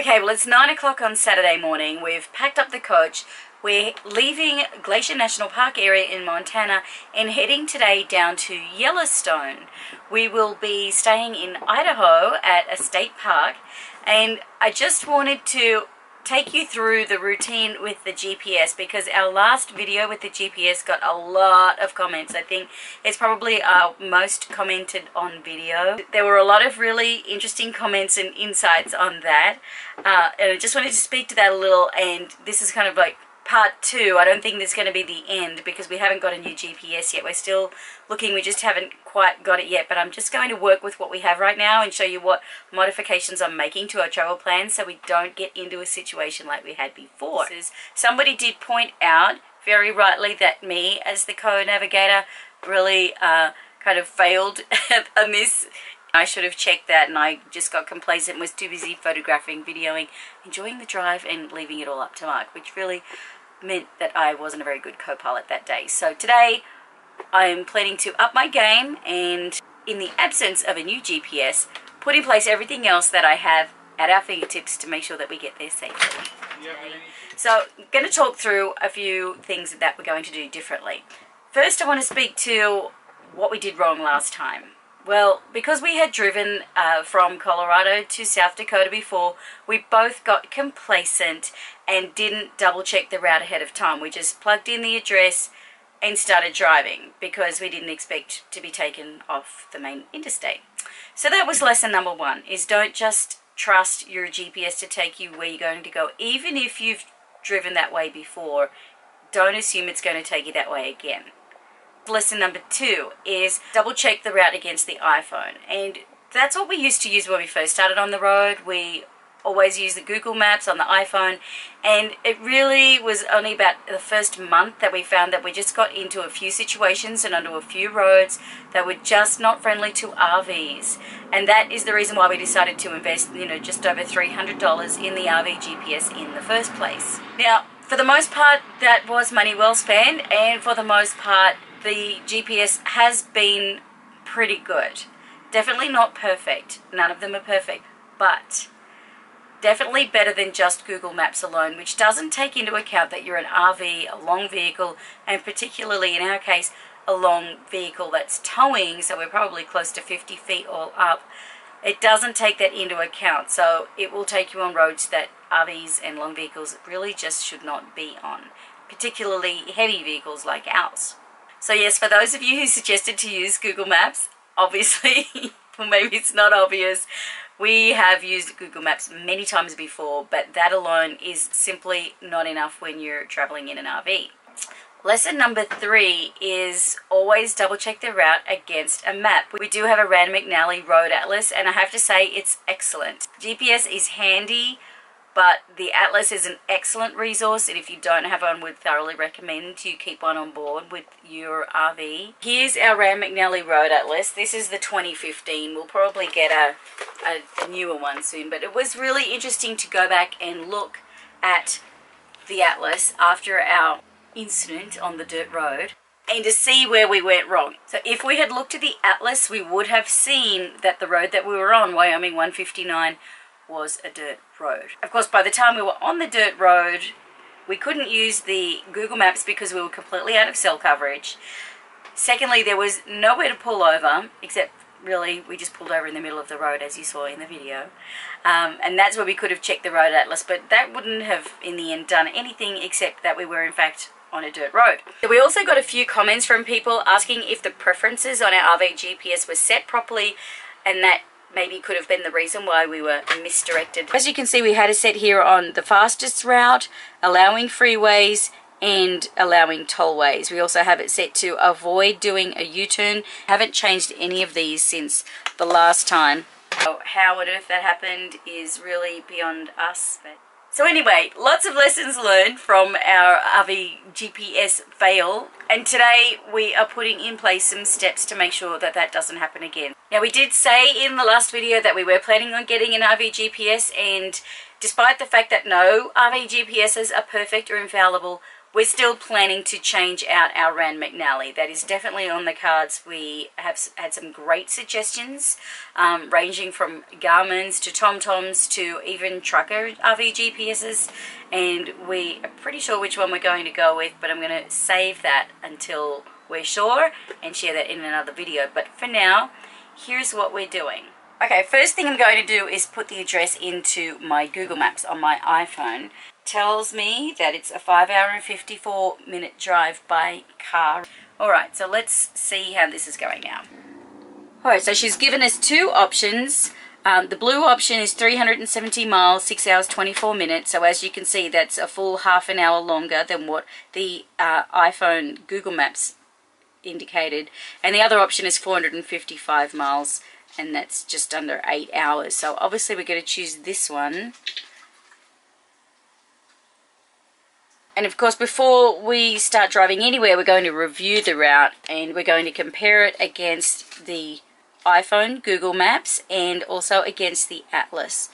Okay, well it's 9 o'clock on Saturday morning. We've packed up the coach. We're leaving Glacier National Park area in Montana and heading today down to Yellowstone. We will be staying in Idaho at a state park, and I just wanted to take you through the routine with the GPS because our last video with the GPS got a lot of comments. I think it's probably our most commented on video. There were a lot of really interesting comments and insights on that, and I just wanted to speak to that a little, and this is kind of like part 2. I don't think this is going to be the end because we haven't got a new GPS yet. We're still looking, we just haven't quite got it yet, but I'm just going to work with what we have right now and show you what modifications I'm making to our travel plans so we don't get into a situation like we had before. Somebody did point out very rightly that me as the co-navigator really kind of failed on this. I should have checked that, and I just got complacent and was too busy photographing, videoing, enjoying the drive and leaving it all up to Mark, which really meant that I wasn't a very good co-pilot that day. So today I'm planning to up my game and, in the absence of a new GPS, put in place everything else that I have at our fingertips to make sure that we get there safely. So I'm going to talk through a few things that we're going to do differently. First, I want to speak to what we did wrong last time. Well, because we had driven from Colorado to South Dakota before, we both got complacent and didn't double check the route ahead of time. We just plugged in the address and started driving because we didn't expect to be taken off the main interstate. So that was lesson number 1, is don't just trust your GPS to take you where you're going to go. Even if you've driven that way before, don't assume it's going to take you that way again. Lesson number 2 is double check the route against the iPhone, and that's what we used to use when we first started on the road. We always use the Google Maps on the iPhone, and it really was only about the first month that we found that we just got into a few situations and onto a few roads that were just not friendly to RVs, and that is the reason why we decided to invest, just over $300 in the RV GPS in the first place. Now, for the most part, that was money well spent, and for the most part, the GPS has been pretty good. Definitely not perfect. None of them are perfect. But definitely better than just Google Maps alone, which doesn't take into account that you're an RV, a long vehicle, and particularly in our case, a long vehicle that's towing, so we're probably close to 50 feet all up. It doesn't take that into account, so it will take you on roads that RVs and long vehicles really just should not be on, particularly heavy vehicles like ours. So yes, for those of you who suggested to use Google Maps, obviously, well, maybe it's not obvious, we have used Google Maps many times before, but that alone is simply not enough when you're traveling in an RV. Lesson number 3 is always double check the route against a map. We do have a Rand McNally road atlas, and I have to say it's excellent. GPS is handy, but the atlas is an excellent resource, and if you don't have one, we'd thoroughly recommend you keep one on board with your RV. Here's our Rand McNally road atlas. This is the 2015. We'll probably get a newer one soon, but it was really interesting to go back and look at the atlas after our incident on the dirt road and to see where we went wrong. So if we had looked at the atlas, we would have seen that the road that we were on, Wyoming 159, was a dirt road. Of course, by the time we were on the dirt road, we couldn't use the Google Maps because we were completely out of cell coverage. Secondly, there was nowhere to pull over, except really we just pulled over in the middle of the road, as you saw in the video. And that's where we could have checked the road atlas, but that wouldn't have in the end done anything except that we were in fact on a dirt road. We also got a few comments from people asking if the preferences on our RV GPS were set properly, and that maybe could have been the reason why we were misdirected. As you can see, we had it set here on the fastest route, allowing freeways and allowing tollways. We also have it set to avoid doing a U-turn. Haven't changed any of these since the last time. So how on earth that happened is really beyond us. So anyway, lots of lessons learned from our RV GPS fail, and today we are putting in place some steps to make sure that that doesn't happen again. Now, we did say in the last video that we were planning on getting an RV GPS, and despite the fact that no RV GPSs are perfect or infallible, we're still planning to change out our Rand McNally. That is definitely on the cards. We have had some great suggestions, ranging from Garmin's to TomToms to even trucker RV GPSs, and we are pretty sure which one we're going to go with, but I'm going to save that until we're sure and share that in another video. But for now, here's what we're doing. Okay, first thing I'm going to do is put the address into my Google Maps on my iPhone. Tells me that it's a 5 hour and 54 minute drive by car. Alright, so let's see how this is going now. Alright, so she's given us two options. The blue option is 370 miles, 6 hours 24 minutes. So as you can see, that's a full half an hour longer than what the iPhone Google Maps indicated. And the other option is 455 miles. And that's just under 8 hours. So obviously we're going to choose this one. And of course, before we start driving anywhere, we're going to review the route and we're going to compare it against the iPhone Google Maps and also against the Atlas.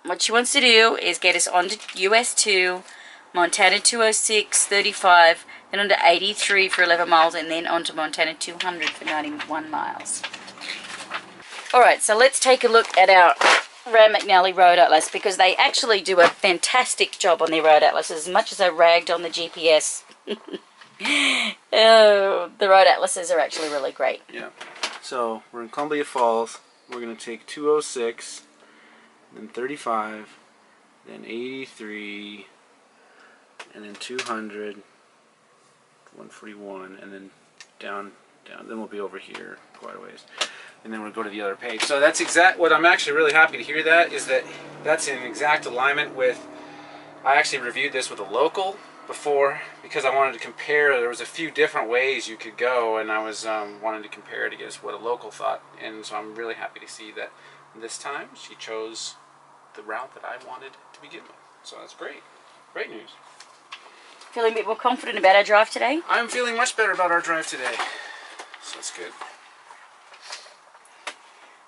What she wants to do is get us onto US 2, Montana 206, 35, then onto 83 for 11 miles, and then onto Montana 200 for 91 miles. Alright, so let's take a look at our Rand McNally Road Atlas, because they actually do a fantastic job on their Road Atlas, as much as I ragged on the GPS. Oh, the Road Atlases are actually really great. Yeah. So, we're in Columbia Falls. We're going to take 206, then 35, then 83, and then 200, 141, and then down. Then we'll be over here quite a ways. And then we'll go to the other page. So that's what I'm actually really happy to hear that, is that that's in exact alignment with, I actually reviewed this with a local before because I wanted to compare. There was a few different ways you could go, and I was wanting to compare it against what a local thought. And so I'm really happy to see that this time she chose the route that I wanted to begin with. So that's great. Great news. Feeling a bit more confident about our drive today? I'm feeling much better about our drive today. So that's good.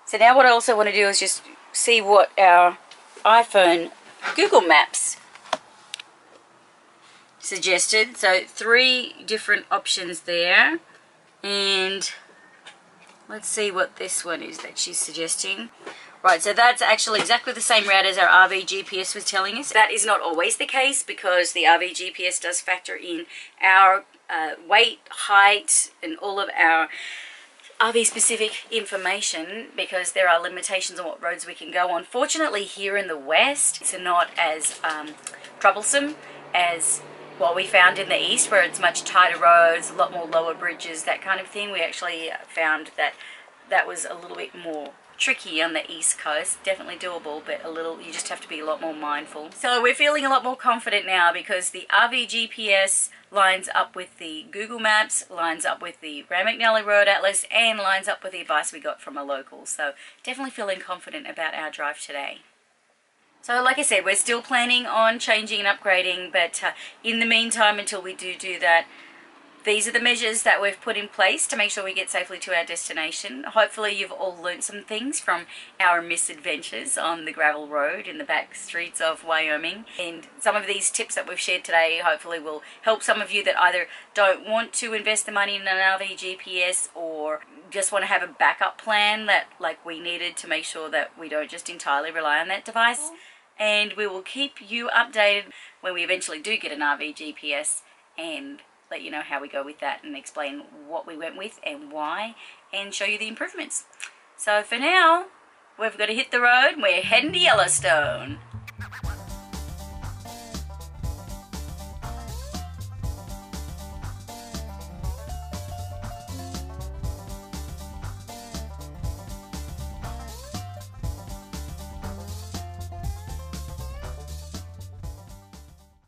So now what I also want to do is just see what our iPhone Google Maps suggested. So 3 different options there. And let's see what this one is that she's suggesting. Right, so that's actually exactly the same route as our RV GPS was telling us. That is not always the case, because the RV GPS does factor in our weight, height, and all of our RV specific information, because there are limitations on what roads we can go on. Fortunately, here in the West, it's not as troublesome as what we found in the East, where it's much tighter roads, a lot more lower bridges, that kind of thing. We actually found that that was a little bit more tricky on the East Coast. Definitely doable, but you just have to be a lot more mindful. So we're feeling a lot more confident now, because the RV GPS lines up with the Google Maps, lines up with the Rand McNally Road Atlas, and lines up with the advice we got from a local. So definitely feeling confident about our drive today. So like I said, we're still planning on changing and upgrading, but in the meantime, until we do that, these are the measures that we've put in place to make sure we get safely to our destination. Hopefully you've all learned some things from our misadventures on the gravel road in the back streets of Wyoming. And some of these tips that we've shared today hopefully will help some of you that either don't want to invest the money in an RV GPS, or just want to have a backup plan that like we needed, to make sure that we don't just entirely rely on that device. And we will keep you updated when we eventually do get an RV GPS, and let you know how we go with that, and explain what we went with and why, and show you the improvements. So for now, we've got to hit the road. We're heading to Yellowstone.